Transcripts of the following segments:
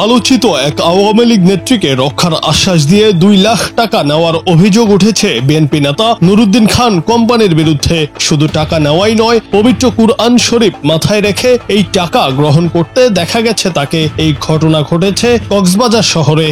আলোচিত এক আওয়ামী লীগ নেত্রীকে রক্ষার আশ্বাস দিয়ে 2 লাখ টাকা নেওয়ার অভিযোগ উঠেছে বিএনপি নেতা নুরুদ্দিন খান কোম্পানির বিরুদ্ধে। শুধু টাকা নেওয়াই নয়, পবিত্র কুরআন শরীফ মাথায় রেখে এই টাকা গ্রহণ করতে দেখা গেছে তাকে। এই ঘটনা ঘটেছে কক্সবাজার শহরে।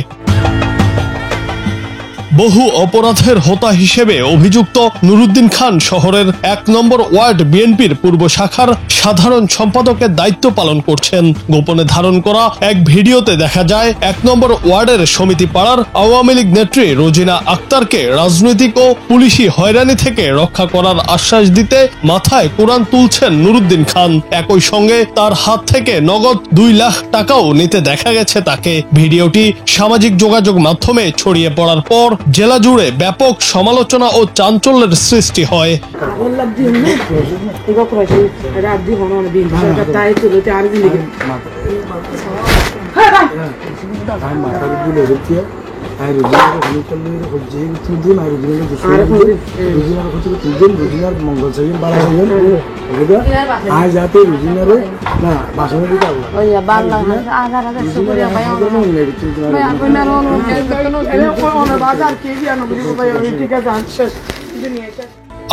বহু অপরাধের হোতা হিসেবে অভিযুক্ত নুরুদ্দিন খান শহরের 1 নম্বর ওয়ার্ড বিএনপির পূর্ব শাখার সাধারণ সম্পাদকের দায়িত্ব পালন করছেন। গোপনে ধারণ করা এক ভিডিওতে দেখা যায় 1 নম্বর ওয়ার্ডের সমিতি পাড়ার আওয়ামী লীগ নেত্রী রোজিনা আক্তারকে রাজনৈতিক ও পুলিশি হয়রানি থেকে রক্ষা করার আশ্বাস দিতে মাথায় কোরআন তুলছেন নুরুদ্দিন খান। একই সঙ্গে তার হাত থেকে নগদ 2 লাখ টাকাও নিতে দেখা গেছে তাকে। ভিডিওটি সামাজিক যোগাযোগ মাধ্যমে ছড়িয়ে পড়ার পর জেলা জুড়ে ব্যাপক সমালোচনা ও চাঞ্চল্যের সৃষ্টি হয়।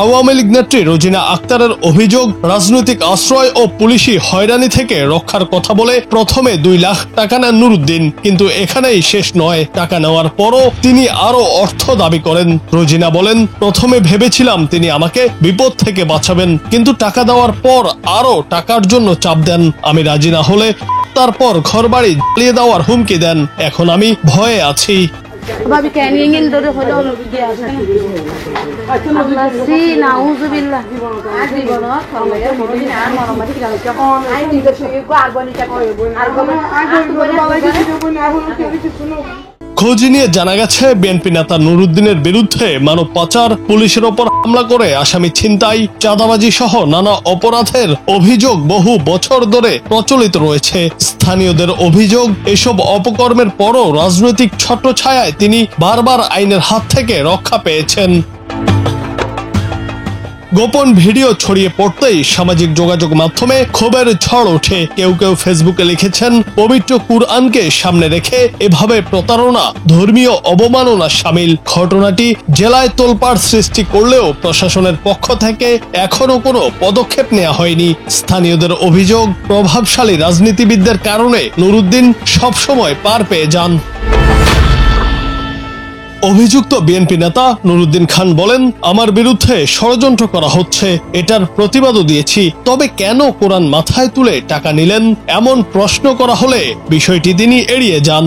আওয়ামী লীগ নেত্রী রোজিনা আক্তারের অভিযোগ, রাজনৈতিক আশ্রয় ও পুলিশি হয়রানি থেকে রক্ষার কথা বলে প্রথমে 2 লাখ টাকা নেন নুরুদ্দিন, কিন্তু এখানেই শেষ নয়। টাকা নেওয়ার পরও তিনি আরো অর্থ দাবি করেন। রোজিনা বলেন, প্রথমে ভেবেছিলাম তিনি আমাকে বিপদ থেকে বাঁচাবেন, কিন্তু টাকা দেওয়ার পর আরো টাকার জন্য চাপ দেন। আমি রাজি না হলে তারপর ঘরবাড়ি জ্বালিয়ে দেওয়ার হুমকি দেন। এখন আমি ভয়ে আছি। Babi kayak ingin dulu kalau dia Allah sih nauzubillah asli banget kalau ya mau ini mau mati kita cakap ai tidak sih gua argoni cakap খোঁজ নিয়ে জানা গেছে বিএনপি নেতা নুরুদ্দিনের বিরুদ্ধে মানব পাচার, পুলিশের ওপর হামলা করে আসামি ছিনতাই, চাঁদাবাজি সহ নানা অপরাধের অভিযোগ বহু বছর ধরে প্রচলিত রয়েছে। স্থানীয়দের অভিযোগ, এসব অপকর্মের পরও রাজনৈতিক ছত্রছায়ায় তিনি বারবার আইনের হাত থেকে রক্ষা পেয়েছেন। গোপন ভিডিও ছড়িয়ে পড়তেই সামাজিক যোগাযোগ মাধ্যমে ক্ষোভের ঝড় ওঠে। কেউ কেউ ফেসবুকে লিখেছেন, পবিত্র কুরআনকে সামনে রেখে এভাবে প্রতারণা, ধর্মীয় অবমাননা শামিল। ঘটনাটি জেলায় তোলপাড় সৃষ্টি করলেও প্রশাসনের পক্ষ থেকে এখনো কোনো পদক্ষেপ নেওয়া হয়নি। স্থানীয়দের অভিযোগ, প্রভাবশালী রাজনীতিবিদদের কারণে নুরুদ্দিন সবসময় পার পেয়ে যান। অভিযুক্ত বিএনপি নেতা নুরুদ্দিন খান বলেন, আমার বিরুদ্ধে ষড়যন্ত্র করা হচ্ছে, এটার প্রতিবাদও দিয়েছি। তবে কেন কোরআন মাথায় তুলে টাকা নিলেন এমন প্রশ্ন করা হলে বিষয়টি তিনি এড়িয়ে যান।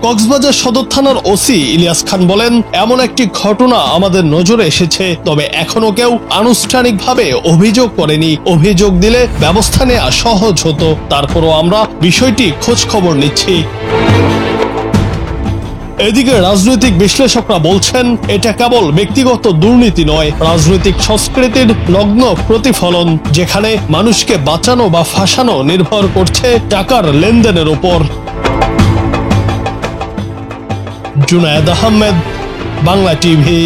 কক্সবাজার সদর থানার ওসি ইলিয়াস খান বলেন, এমন একটি ঘটনা আমাদের নজরে এসেছে, তবে এখনো কেউ আনুষ্ঠানিকভাবে অভিযোগ করেনি। অভিযোগ দিলে ব্যবস্থা নেওয়া সহজ হতো, তারপরও আমরা বিষয়টি খোঁজ খবর নিচ্ছি। এদিকে রাজনৈতিক বিশ্লেষকরা বলছেন, এটা কেবল ব্যক্তিগত দুর্নীতি নয়, রাজনৈতিক সংস্কৃতির নগ্ন প্রতিফলন, যেখানে মানুষকে বাঁচানো বা ফাঁসানো নির্ভর করছে টাকার লেনদেনের উপর। জুনায়েদ আহমেদ, বাংলা টিভি।